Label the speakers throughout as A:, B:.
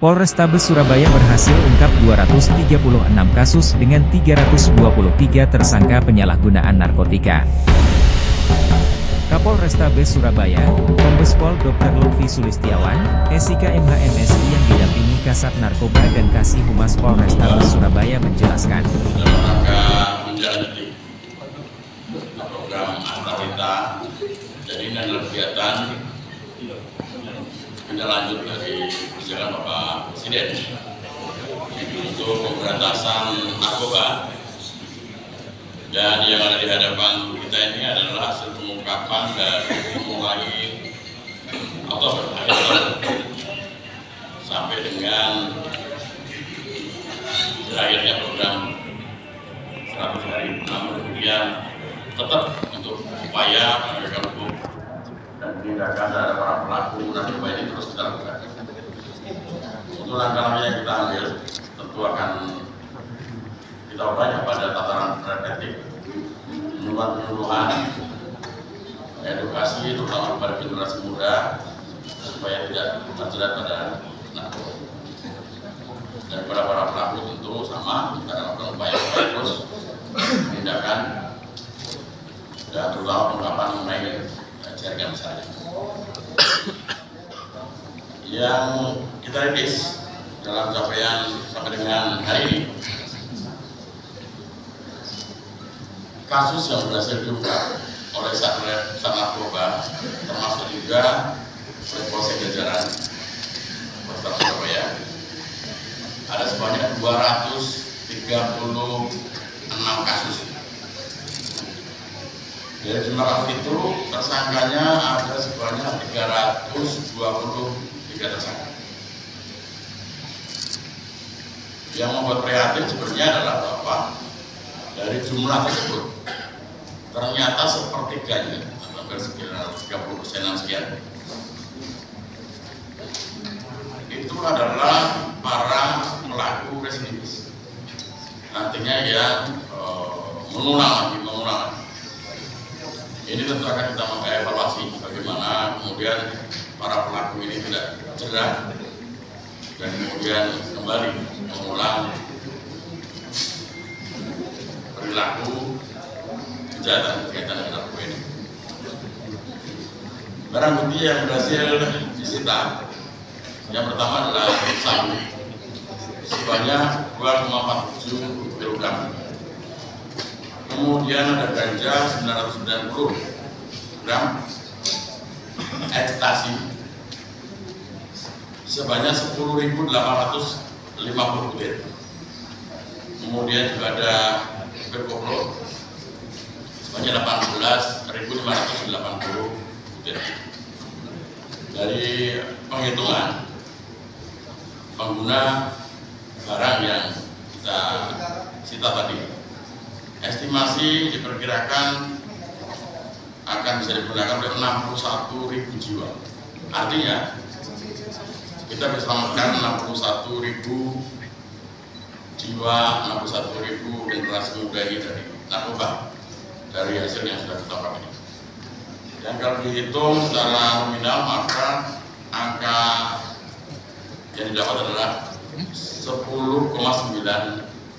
A: Polrestabes Surabaya berhasil ungkap 236 kasus dengan 323 tersangka penyalahgunaan narkotika. Kapolrestabes Surabaya, Kombes Pol Dr. Lutfi Sulistiawan, SIK MHMSI yang didampingi Kasat Narkoba dan Kasih Humas Polrestabes Surabaya menjelaskan.
B: Dalam rangka menjalani program Antarita, jadi ini adalah kegiatan tindak lanjut dari kebijakan Bapak Presiden untuk pemberantasan narkoba. Dan yang ada di hadapan kita ini adalah hasil pengungkapan dari mulai Oktober akhir tahun sampai dengan berakhirnya program 100 hari. Namun kemudian tetap untuk upaya penegakan hukum dan penindakan terhadap para pelaku narkoba ini terus kita lakukan. Untuk langkah-langkah yang kita ambil tentu akan kita upaya pada tataran preventif, penyuluhan, edukasi terutama kepada generasi muda supaya tidak terjerat pada narkoba. Dan kepada para pelaku tentu sama kita lakukan upaya terus penindakan dan terutama pengungkapan mengenai jaringan misalnya. Yang kita rilis dalam capaian sampai dengan hari ini, kasus yang berhasil diungkap oleh Satlantas Narkoba termasuk juga oleh Polsek Jajaran Polrestabes Surabaya ada sebanyak 236 kasus. Dari jumlah kasus itu tersangkanya ada sebanyak 323 tersangka. Yang membuat prihatin sebenarnya adalah bahwa dari jumlah tersebut ternyata sepertiganya, hampir sekitar 30%-an sekian, itu adalah para pelaku residivis. Nantinya yang mengulang lagi. Ini tentu akan kita mengevaluasi bagaimana kemudian para pelaku ini tidak jerah dan kemudian kembali mengulang perilaku kejahatan berkaitan dengan narkoba ini. Barang bukti yang berhasil disita, yang pertama adalah sabu sebanyak 2,47 kg. Kemudian ada ganja 990 gram, ekstasi sebanyak 10.850 butir. Kemudian juga ada berkoplo sebanyak 18.580 butir. Dari penghitungan pengguna barang yang kita sita tadi, estimasi diperkirakan akan bisa digunakan oleh 61.000 jiwa. Artinya kita bisa selamatkan 61.000 jiwa, 61.000 generasi muda ini dari narkoba dari hasil yang sudah kita pakai. Dan kalau dihitung secara nominal maka angka yang didapat adalah 10,9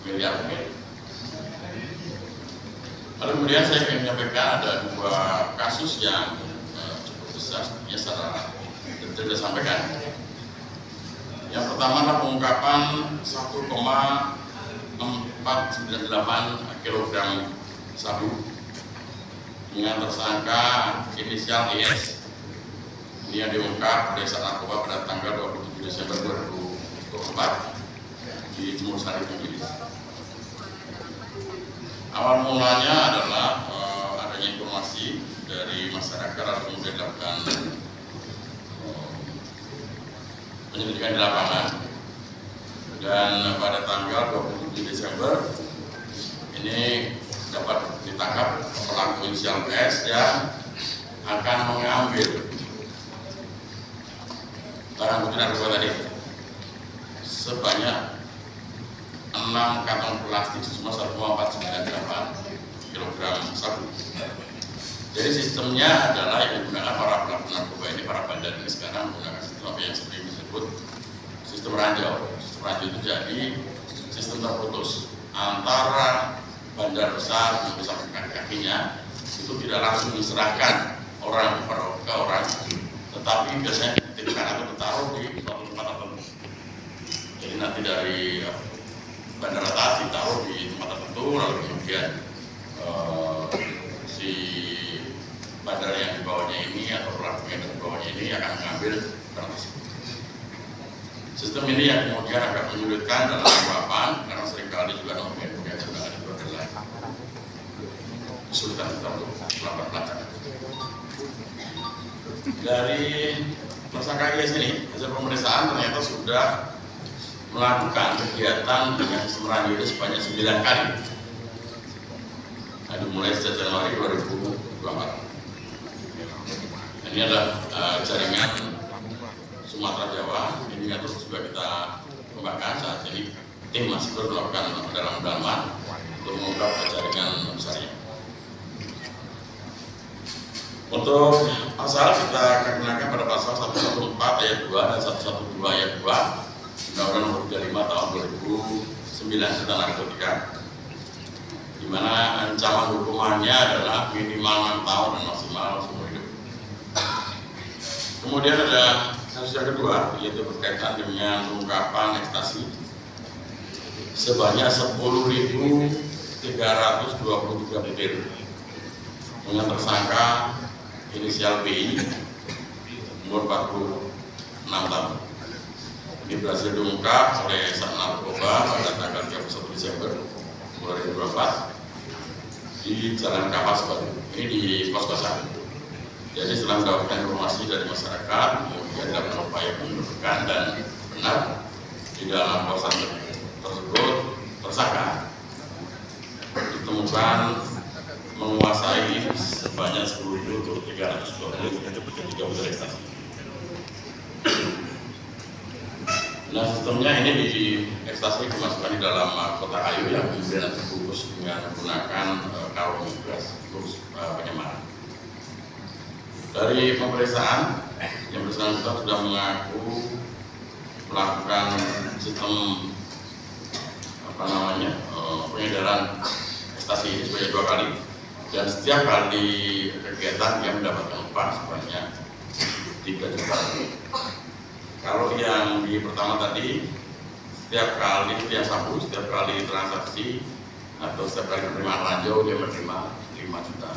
B: miliar rupiah. Lalu kemudian saya ingin menyampaikan ada dua kasus yang cukup besar sebenarnya secara detail disampaikan. Yang pertama adalah pengungkapan 1,498 kg sabu dengan tersangka inisial IS. Ini yang diungkap oleh Sat Narkoba pada tanggal 27 Desember 2024 di Jemur Sari Kumis. Awal mulanya adalah adanya informasi dari masyarakat lalu kemudian dilakukan penyelidikan di lapangan, dan pada tanggal 27 Desember ini dapat ditangkap pelaku inisial S yang akan mengambil barang bukti narkoba tadi sebanyak 6 kantong plastik semua 1,498 kg sabu. Jadi sistemnya adalah yang digunakan para pelaku narkoba ini, para bandar ini sekarang menggunakan sistem apa yang sering disebut sistem ranjau. Sistem ranjau itu jadi sistem terputus antara bandar besar yang bisa kakinya itu tidak langsung diserahkan orang ke orang, tetapi biasanya dititipkan atau ditaruh di suatu tempat tertentu. Jadi nanti dari bandara atas ditaruh di tempat tertentu, lalu kemudian si bandara yang di bawahnya ini atau pelaku yang di bawahnya ini akan mengambil barang tersebut. Sistem ini yang kemudian agak menyulitkan dalam penerapan karena seringkali juga non-pegawai itu adalah kesulitan kita untuk melakukan pelacakan. Dari tersangka IS ini, hasil pemeriksaan ternyata sudah melakukan kegiatan dengan sistem ranjau itu sebanyak 9 kali. Nah, dimulai sejak Januari 2024. Ini adalah jaringan Sumatera Jawa. Ini terus juga kita kembangkan saat ini. Tim masih terus melakukan pendalaman untuk mengungkap jaringan besarnya. Untuk pasal kita kenakan pada pasal 114 ayat 2 dan 112 ayat 2 Undang-Undang Nomor 35 Tahun 2009 tentang narkotika, di mana ancaman hukumannya adalah minimal 6 tahun dan maksimal seumur hidup. Kemudian ada kasus yang kedua, yaitu berkaitan dengan pengungkapan ekstasi sebanyak 10.323 butir dengan tersangka inisial BI umur 46 tahun. Ini berhasil diungkap oleh Sat Narkoba pada tanggal 31 Desember 2024 di Jalan Kapas Baru. Ini di kos-kosan. Jadi setelah mendapatkan informasi dari masyarakat, kemudian dalam upaya penyelidikan dan benar di dalam kosan tersebut tersangka ditemukan menguasai sebanyak 10.323 butir ekstasi. Nah, sistemnya ini di ekstasi dimasukkan di dalam kotak kayu yang kemudian dibungkus dengan menggunakan karung gas bungkus penyemaran. Dari pemeriksaan, yang bersangkutan sudah mengaku melakukan sistem pengedaran ekstasi ini sebanyak 2 kali, dan setiap kali kegiatan dia mendapatkan upah sebanyak 3 juta. Kalau yang di pertama tadi, setiap kali dia sabu, setiap kali transaksi atau setiap kali penerimaan ranjau dia menerima 5 juta.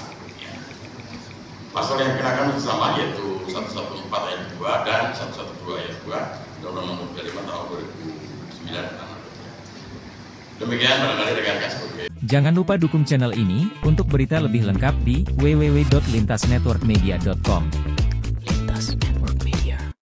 B: Pasal yang dikenakan sama yaitu 114 ayat 2 dan 112 ayat 2 Undang-Undang Nomor 35 Tahun 2009. Demikian barangkali rekan sebagai.
A: Jangan lupa dukung channel ini untuk berita lebih lengkap di www.lintasnetworkmedia.com. Lintas